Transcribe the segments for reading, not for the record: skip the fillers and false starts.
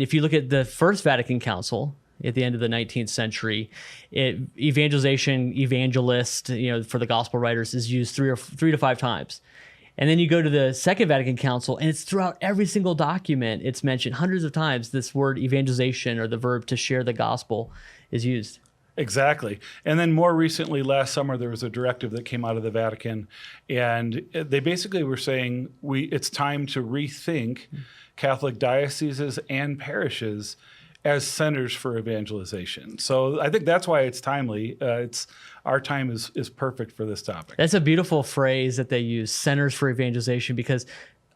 If you look at the First Vatican Council at the end of the 19th century, evangelization, evangelist, for the gospel writers is used three to five times. And then you go to the Second Vatican Council, and it's throughout every single document. It's mentioned hundreds of times. This word evangelization, or the verb to share the gospel, is used. Exactly. And then more recently, last summer, there was a directive that came out of the Vatican, and they basically were saying it's time to rethink Catholic dioceses and parishes as centers for evangelization. So I think that's why it's timely. Our time is perfect for this topic. That's a beautiful phrase that they use, centers for evangelization, because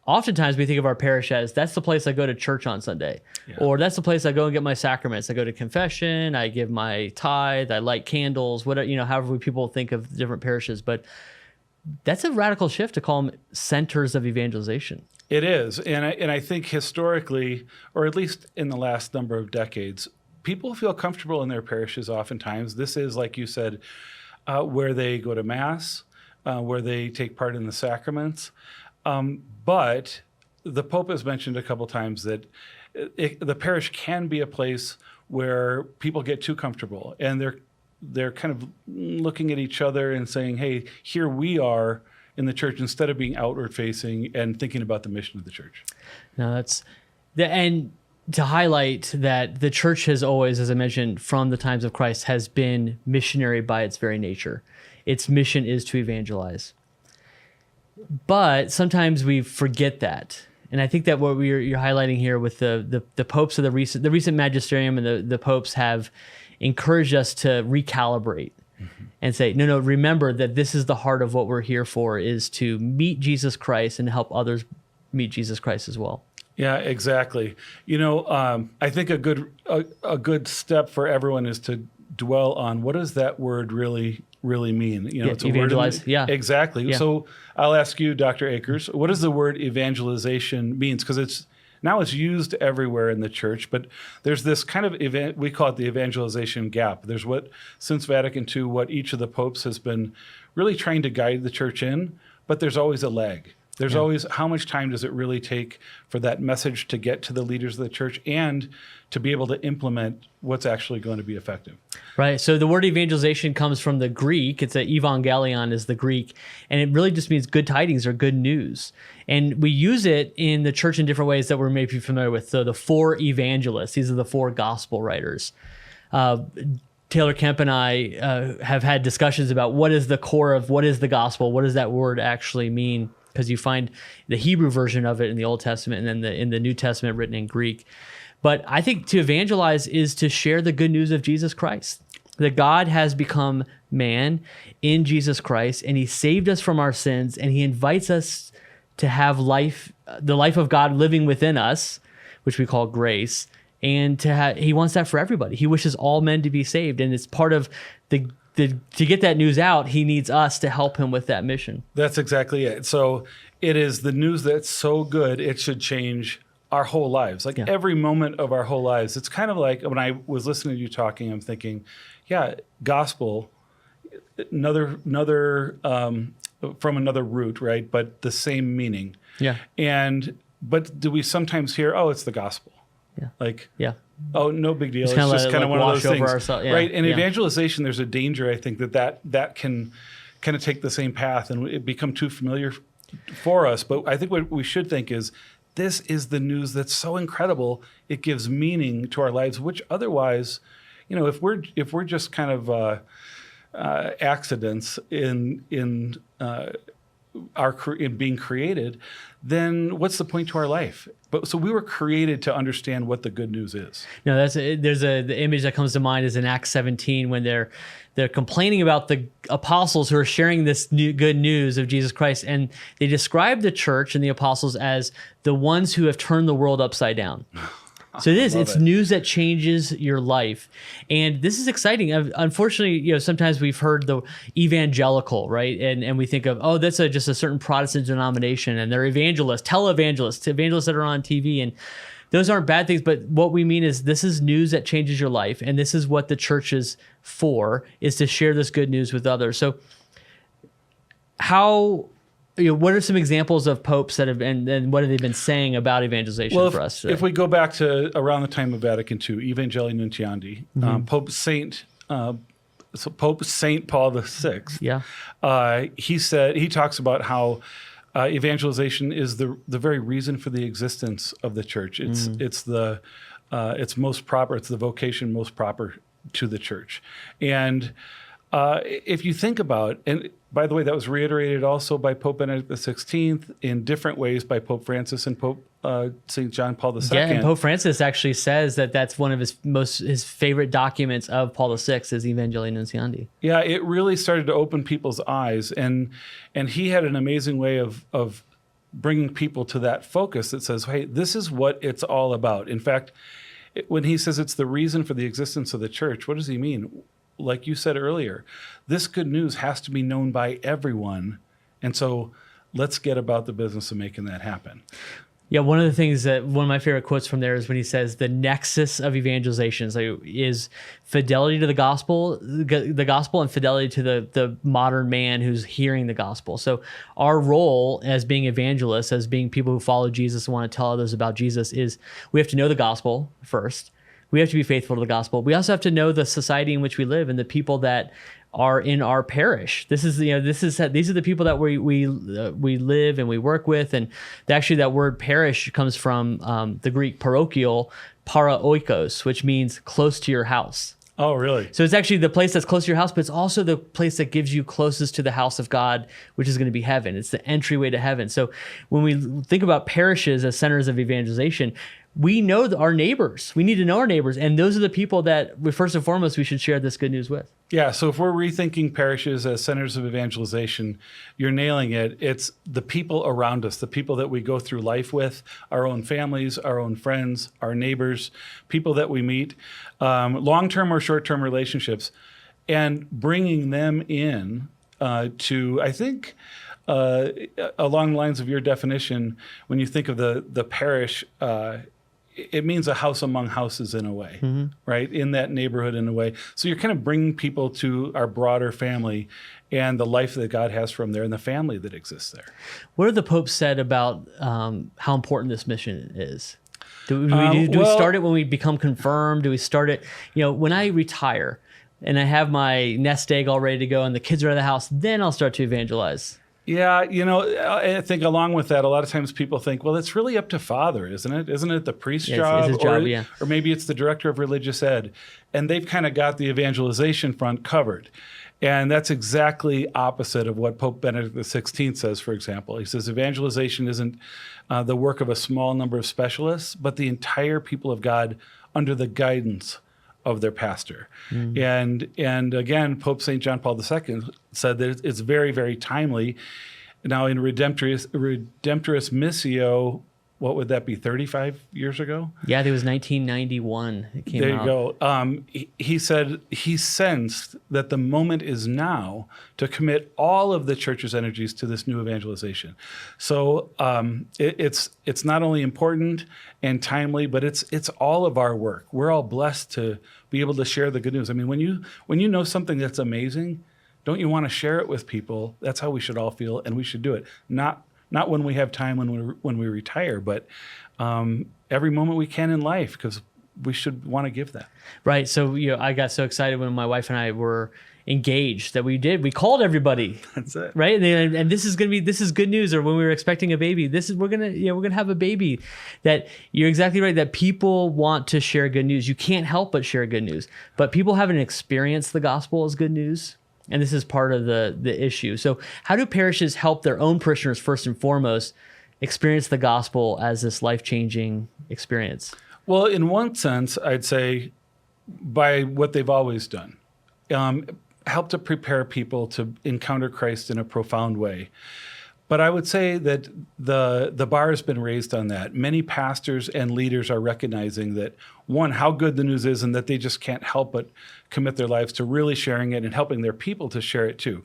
oftentimes we think of our parish as that's the place I go to church on Sunday, or that's the place I go and get my sacraments. I go to confession, I give my tithe, I light candles, whatever, however people think of different parishes. But that's a radical shift to call them centers of evangelization. It is. And I think historically, or at least in the last number of decades, people feel comfortable in their parishes oftentimes. This is, like you said, where they go to Mass, where they take part in the sacraments. But the Pope has mentioned a couple times that the parish can be a place where people get too comfortable, and they're kind of looking at each other and saying, hey, here we are in the church, instead of being outward facing and thinking about the mission of the church. No, and to highlight that the church has always, as I mentioned, from the times of Christ, has been missionary by its very nature. Its mission is to evangelize. But sometimes we forget that. And I think that what you're highlighting here with the popes of the recent magisterium and the popes have encouraged us to recalibrate and say, no, remember that this is the heart of what we're here for, is to meet Jesus Christ and help others meet Jesus Christ as well. Yeah, exactly. I think a good step for everyone is to dwell on what does that word really mean. It's a evangelize. word. Yeah, exactly. Yeah. So I'll ask you, Dr. Akers, what does the word evangelization means? Because it's used everywhere in the church, but there's this kind of we call it the evangelization gap. There's since Vatican II, what each of the popes has been really trying to guide the church in, but there's always a lag. There's always, how much time does it really take for that message to get to the leaders of the church and to be able to implement what's actually going to be effective? Right. So the word evangelization comes from the Greek. It's evangelion is the Greek, and it really just means good tidings or good news. And we use it in the church in different ways that we're maybe familiar with. So the four evangelists, these are the four gospel writers. Taylor Kemp and I have had discussions about what is the core of what is the gospel, what does that word actually mean? Because you find the Hebrew version of it in the Old Testament and then in the New Testament written in Greek. But I think to evangelize is to share the good news of Jesus Christ, that God has become man in Jesus Christ, and he saved us from our sins, and he invites us to have life, the life of God living within us, which we call grace, and he wants that for everybody. He wishes all men to be saved, and it's part of to get that news out, he needs us to help him with that mission. That's exactly it. So it is the news that's so good, it should change our whole lives, every moment of our whole lives. It's kind of like when I was listening to you talking, I'm thinking, gospel, another from another root, right? But the same meaning. Yeah. But do we sometimes hear, it's the gospel? Yeah. Oh, no big deal. It's just kind of one of those things, right? And evangelization, there's a danger, I think, that can kind of take the same path and it become too familiar for us. But I think what we should think is, this is the news that's so incredible. It gives meaning to our lives, which otherwise, if we're just kind of accidents in being created, then what's the point to our life? So we were created to understand what the good news is. No, the image that comes to mind is in Acts 17 when they're complaining about the apostles who are sharing this good news of Jesus Christ, and they describe the church and the apostles as the ones who have turned the world upside down. So it's news that changes your life. And this is exciting. Unfortunately, sometimes we've heard the evangelical, right? And we think of, that's just a certain Protestant denomination, and they're evangelists, televangelists that are on TV. And those aren't bad things, but what we mean is this is news that changes your life. And this is what the church is for, is to share this good news with others. So how what are some examples of popes that have been, and what have they been saying about evangelization for us today? If we go back to around the time of Vatican II, Evangelii Nuntiandi, Pope Saint Paul VI, he talks about how evangelization is the very reason for the existence of the church. It's most proper. It's the vocation most proper to the church. And if you think about, and by the way, that was reiterated also by Pope Benedict XVI in different ways by Pope Francis and Pope St. John Paul II. Yeah, and Pope Francis actually says that that's one of his favorite documents of Paul VI is Evangelii Nuntiandi. Yeah, it really started to open people's eyes, and he had an amazing way of bringing people to that focus that says, hey, this is what it's all about. In fact, when he says it's the reason for the existence of the church, what does he mean? Like you said earlier, this good news has to be known by everyone. And so let's get about the business of making that happen. Yeah, one of my favorite quotes from there is when he says the nexus of evangelization is fidelity to the gospel and fidelity to the modern man who's hearing the gospel. So our role as being evangelists, as being people who follow Jesus and want to tell others about Jesus, is we have to know the gospel first. We have to be faithful to the gospel. We also have to know the society in which we live and the people that are in our parish. These are the people that we live and we work with. And actually, that word parish comes from the Greek parochial, para oikos, which means close to your house. Oh, really? So it's actually the place that's close to your house, but it's also the place that gives you closest to the house of God, which is going to be heaven. It's the entryway to heaven. So when we think about parishes as centers of evangelization, we know our neighbors. We need to know our neighbors. And those are the people that first and foremost, we should share this good news with. Yeah. So if we're rethinking parishes as centers of evangelization, you're nailing it. It's the people around us, the people that we go through life with, our own families, our own friends, our neighbors, people that we meet, long-term or short-term relationships, and bringing them in to, I think, along the lines of your definition, when you think of the parish, it means a house among houses in a way, right? In that neighborhood in a way. So you're kind of bringing people to our broader family and the life that God has for them there and the family that exists there. What have the popes said about how important this mission is? Do we start it when we become confirmed? Do we start it, when I retire and I have my nest egg all ready to go and the kids are out of the house, then I'll start to evangelize? Yeah, I think along with that, a lot of times people think, well, it's really up to Father, isn't it? Isn't it the priest's job? It's his job, yeah. Or maybe it's the director of religious ed. And they've kind of got the evangelization front covered. And that's exactly opposite of what Pope Benedict XVI says, for example. He says evangelization isn't the work of a small number of specialists, but the entire people of God under the guidance of their pastor. And again, Pope St. John Paul II said that it's very, very timely. Now in Redemptoris Missio, what would that be, 35 years ago? Yeah, it was 1991 it came out. There you go. He said he sensed that the moment is now to commit all of the church's energies to this new evangelization. So it's not only important and timely, but it's all of our work. We're all blessed to be able to share the good news. I mean, when you know something that's amazing, don't you want to share it with people? That's how we should all feel, and we should do it. Not when we have time when we retire, but every moment we can in life, because we should want to give that. Right. So I got so excited when my wife and I were engaged that we called everybody. That's it. Right. And this is good news. Or when we were expecting a baby, we're gonna have a baby. That you're exactly right. That people want to share good news. You can't help but share good news. But people haven't experienced the gospel as good news. And this is part of the issue. So how do parishes help their own parishioners, first and foremost, experience the gospel as this life-changing experience? Well, in one sense, I'd say by what they've always done. Help to prepare people to encounter Christ in a profound way. But I would say that the bar has been raised on that. Many pastors and leaders are recognizing that, one, how good the news is and that they just can't help but commit their lives to really sharing it and helping their people to share it too.